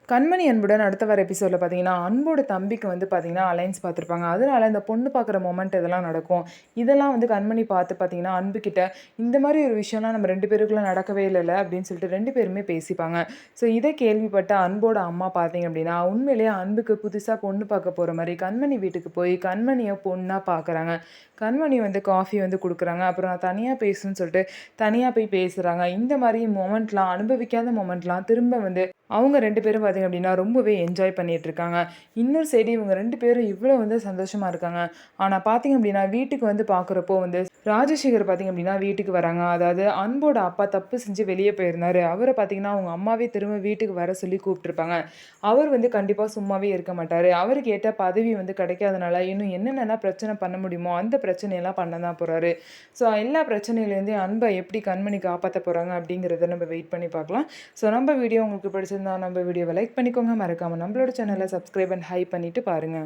கண்மணி அன்புடன் அடுத்த வர எபிசோடில் பார்த்தீங்கன்னா, அன்போட தம்பிக்கு வந்து பார்த்தீங்கன்னா, அலைன்ஸ் பார்த்துருப்பாங்க. அதனால இந்த பொண்ணு பார்க்குற மொமெண்ட் இதெல்லாம் நடக்கும். இதெல்லாம் வந்து கண்மணி பார்த்து பார்த்தீங்கன்னா, அன்புகிட்ட இந்த மாரி ஒரு விஷயம்லாம் நம்ம 2 பேருக்குள்ள நடக்கவே இல்லைல்ல அப்படின்னு சொல்லிட்டு 2 பேருமே பேசிப்பாங்க. ஸோ இதை கேள்விப்பட்ட அன்போட அம்மா பார்த்தீங்க அப்படின்னா, உண்மையிலேயே அன்புக்கு புதுசா பொண்ணு பார்க்க போற மாரி கண்மணி வீட்டுக்கு போய் கண்மணிய பொண்ணா பார்க்குறாங்க. கண்மணி வந்து காஃபி வந்து குடுக்குறாங்க. அப்புறம் நான் தனியா பேசணும்னு சொல்லிட்டு தனியா போய் பேசுறாங்க. இந்த மாரி மொமெண்ட்லாம் அனுபவிக்காத மொமெண்ட்லாம் திரும்ப வந்து அவங்க 2 பேரும் பார்த்தீங்க அப்படின்னா, ரொம்பவே என்ஜாய் பண்ணிட்டுருக்காங்க. இன்னொரு சைடு இவங்க 2 பேரும் இவ்வளோ வந்து சந்தோஷமா இருக்காங்க. ஆனா பார்த்தீங்க அப்படின்னா, வீட்டுக்கு வந்து பார்க்குறப்போ வந்து ராஜசேகர் பார்த்தீங்க அப்படின்னா, வீட்டுக்கு வராங்க. அதாவது அன்போட அப்பா தப்பு செஞ்சு வெளிய போயிருந்தாரு. அவர பார்த்தீங்கன்னா, அவங்க அம்மாவே திரும்ப வீட்டுக்கு வர சொல்லி கூப்பிட்டுருப்பாங்க. அவர் வந்து கண்டிப்பா சும்மாவே இருக்க மாட்டாரு. அவருக்கு ஏத்த பதவி வந்து கிடைக்காதனால, இன்னும் என்னென்னலாம் பிரச்சனை பண்ண முடியுமோ, அந்த பிரச்சனையெல்லாம் பண்ண தான் போறாரு. ஸோ எல்லா பிரச்சனையிலேருந்தே அன்ப எப்படி கண்மணி காப்பாத்த போறாங்க அப்படிங்கிறத நம்ம வெயிட் பண்ணி பார்க்கலாம். ஸோ நம்ம வீடியோ உங்களுக்கு பிடிச்சிருந்தா நம்ம வீடியோவை லைக் பண்ணிக்கோங்க. மறக்காம நம்மளோட சேனலை சப்ஸ்கிரைப் அண்ட் ஹைப் பண்ணிட்டு பாருங்க.